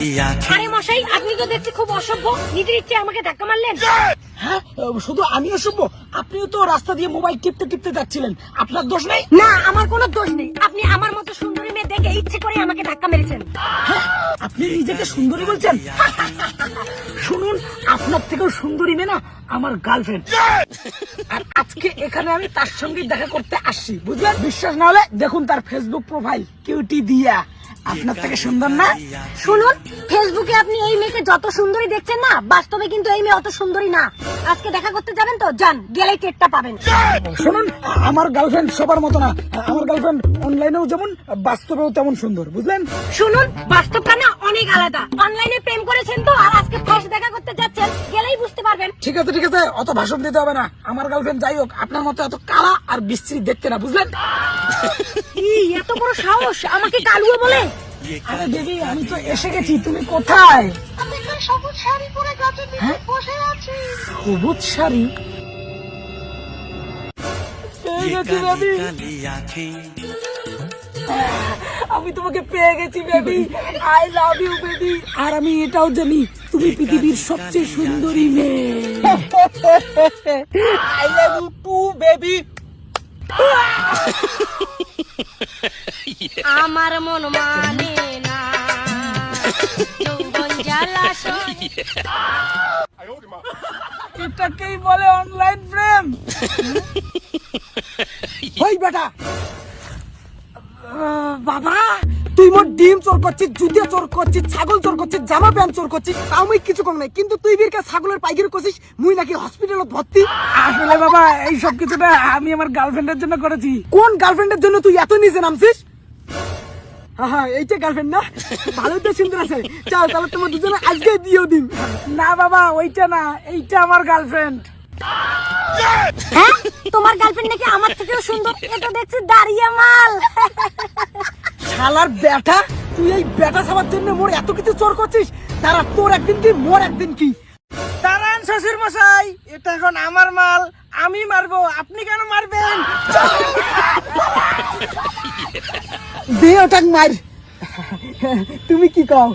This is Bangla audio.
আরে মশাই, আপনি তো দেখছি খুব অসভ্য, নিজের ইচ্ছে আমাকে ধাক্কা মারলেন। হ্যাঁ, শুধু আমি অসভ্য? আপনিও তো রাস্তা দিয়ে মোবাইল টিপতে টিপতে যাচ্ছিলেন, আপনার দোষ নেই? না, আমার কোনো দোষ নেই। আপনি আমার মতো সুন্দরী মেয়ে দেখে ইচ্ছে করে আমাকে ধাক্কা মেরেছেন। হ্যাঁ, আপনি নিজেকে সুন্দরী বলছেন? শুনুন, আপনার থেকেও সুন্দরী মেয়ে না আমার গার্লফ্রেন্ড। আর আজকে এখানে আমি তার সঙ্গে দেখা করতে আসছি, বুঝলেন? বিশ্বাস না হলে দেখুন তার ফেসবুক প্রোফাইল, কিউটি দিয়া। আপনার থেকে সুন্দর না? শুনুন, ফেসবুকে আপনি এই মেয়েকে যত সুন্দরী দেখছেন না, বাস্তবে কিন্তু এই মেয়ে অত সুন্দরী না। আজকে দেখা করতে যাবেন তো যান, গেলেই টেটটা পাবেন। শুনুন, আমার গার্লফ্রেন্ড সবার মতো না। আমার গার্লফ্রেন্ড অনলাইনেও যেমন, বাস্তবেও তেমন সুন্দর, বুঝলেন? শুনুন, বাস্তবটা না অনেক আলাদা। অনলাইনে প্রেম করেছেন তো, আর আজকে ফার্স্ট দেখা করতে যাচ্ছেন, গেলেই বুঝতে পারবেন। ঠিক আছে ঠিক আছে, অত ভাষণ দিতে হবে না। আমার গার্লফ্রেন্ড যাই হোক, আপনার মতো এত কালা আর বিশ্রী দেখতে না, বুঝলেন? এত বড় সাহস, আমাকে কালুয়া বলে? আরে বেবি, আমি তো এসে গেছি, তুমি কোথায়? আমি এখানে সবুজ শাড়ি পরে গাছের নিচে বসে আছি। সবুজ শাড়ি? পেয়ে গেছি বেবি, আমি তোমাকে পেয়ে গেছি baby. I love you baby. আর আমি এটাও জানি তুমি পৃথিবীর সবচেয়ে সুন্দরী মেয়ে। I love you too baby. আমার মন মানে না যৌবন জ্বালাশয়। এটাকেই বলে অনলাইন প্রেম? ওই বেটা, বাবা, তুই মোর ডিম চোর করছিস, জুতিয়া চোর করছিস, ছাগল চোর করছিস, জামা প্যান্ট চোর করছিস, তাও মুই কিছু কম নাই। কিন্তু তুই বীরকে ছাগলের পাইকারি করছিস, মুই নাকি হসপিটালত ভর্তি। আসলে বাবা, এই সব কিছুটা আমি আমার গার্লফ্রেন্ডের জন্য করেছি। কোন গার্লফ্রেন্ডের জন্য তুই এত নিচে নামছিস? হ্যাঁ, এইটা গার্লফ্রেন্ড না? ভালোই তো সুন্দর আছে। চল তাহলে তোমার দুজনে আজকে দিয়েও দিন। না বাবা, ওইটা না, এইটা আমার গার্লফ্রেন্ড। হ্যাঁ, তোমার গার্লফ্রেন্ড নাকি আমার থেকেও সুন্দর? এটা দেখছি দাঁড়িয়ে মাল। শালার বেটা, তুই এই বেটা সবার জন্য মোর এত কিছু চোর করছিস। তারা তোর একদিন কি মোর একদিন কি? দাঁড়ান শ্বশুর মশাই, এটা এখন আমার মাল, আমি মারবো, আপনি কেন মারবেন? দে ওটা মার। তুমি কি কও?